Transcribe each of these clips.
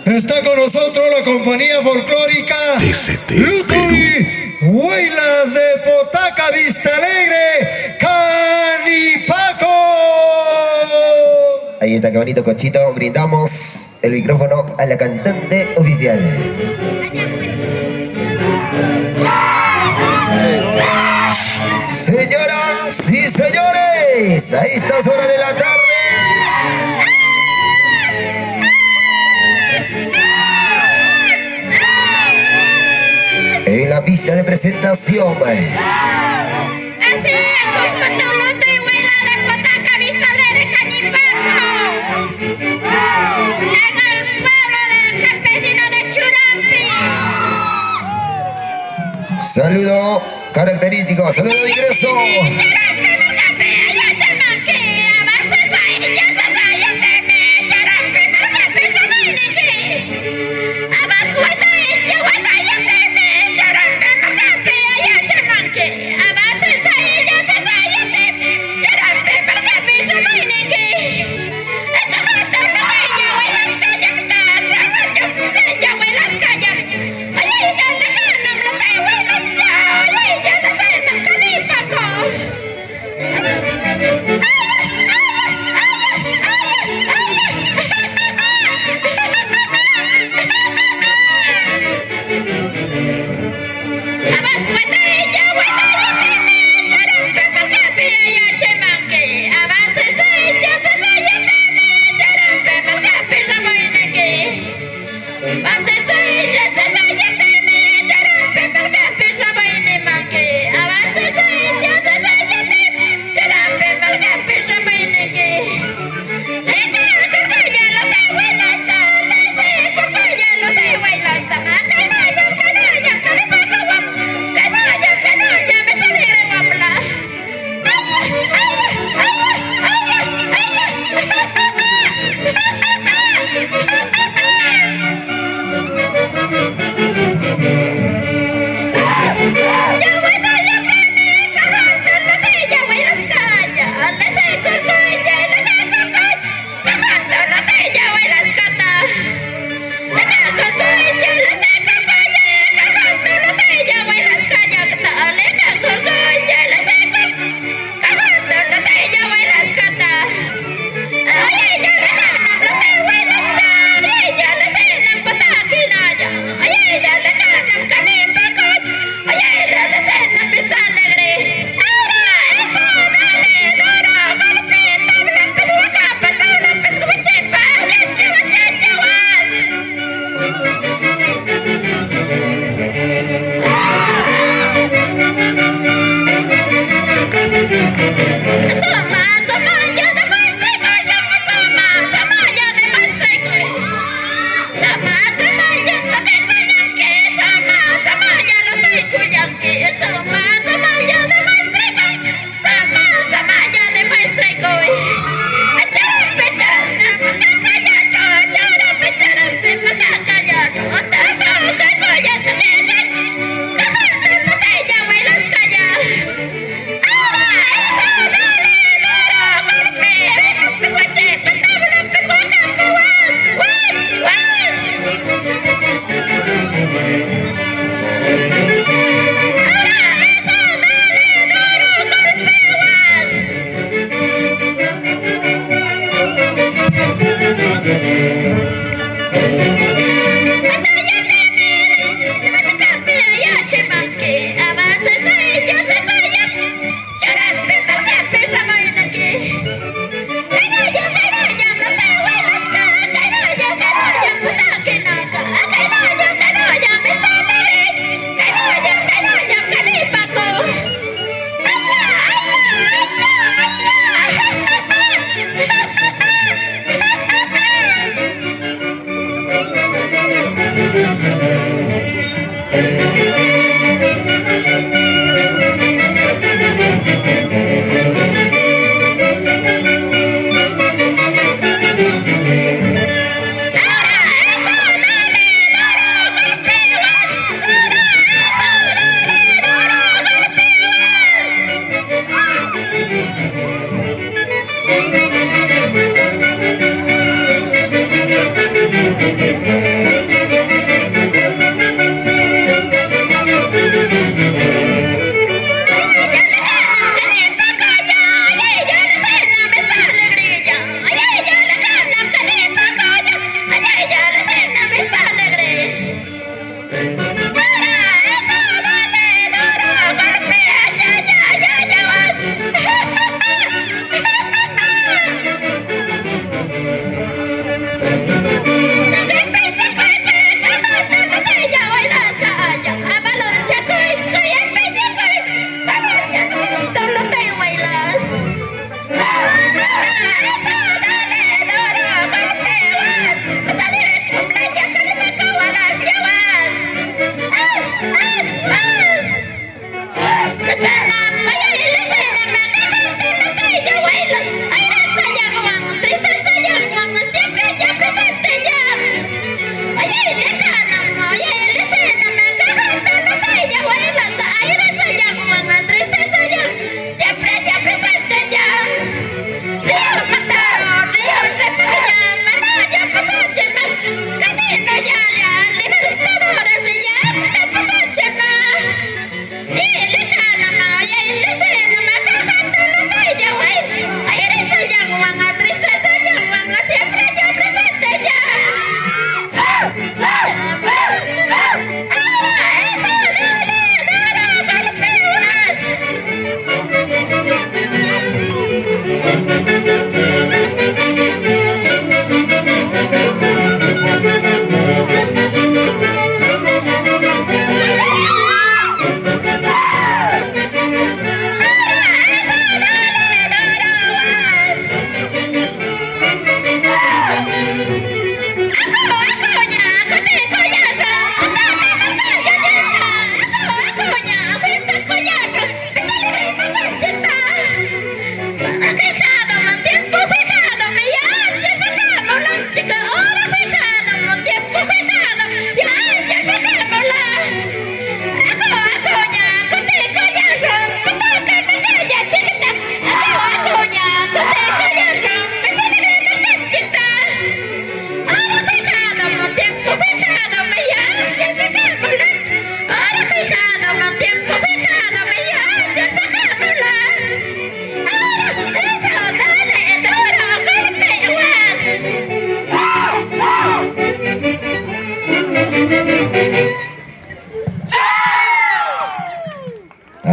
Está con nosotros la compañía folclórica TCT Lutuy Huaylas de Potaca Vista Alegre, Canipaco. Ahí está, qué bonito, Cochito. Brindamos el micrófono a la cantante oficial. Señoras y señores, a estas horas de la tarde, en la pista de presentación, Así es, conjunto Lutuy Huaylas de Potaca Vista Alegre, Canipaco. En el pueblo del campesino de Churampi. saludo característico, saludo de ingreso.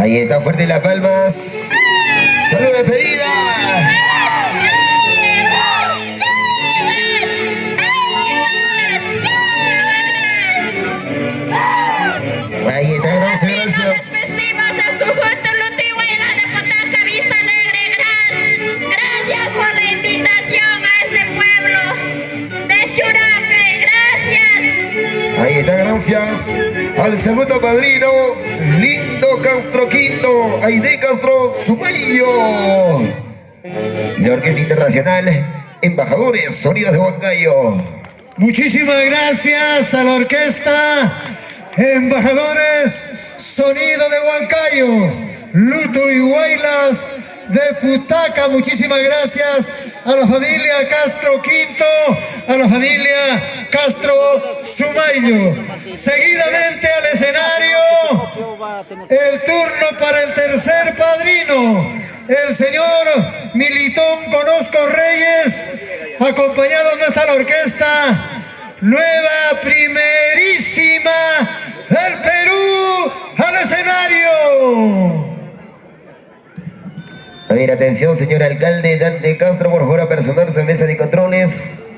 Ahí está, fuerte las palmas. Salud de pedida. Ahí está, gracias, gracias. Despedimos del conjunto Lutihuela de Potaca Vista Alegre. Gracias por la invitación a este pueblo de Churape. Gracias. Ahí está, gracias al segundo padrino, Lindo Castro Quinto, Aide Castro Sumayo. Y la Orquesta Internacional, Embajadores Sonidos de Huancayo. Muchísimas gracias a la orquesta Embajadores Sonido de Huancayo, Luto y Huaylas de Putaca. Muchísimas gracias a la familia Castro Quinto, a la familia Castro Sumayo. Seguidamente al escenario, el turno para el tercer padrino, el señor Militón Conozco Reyes, acompañado de esta la orquesta Nueva Primerísima del Perú al escenario. A ver, atención, señor alcalde Dante Castro, por favor, a personarse en mesa de controles.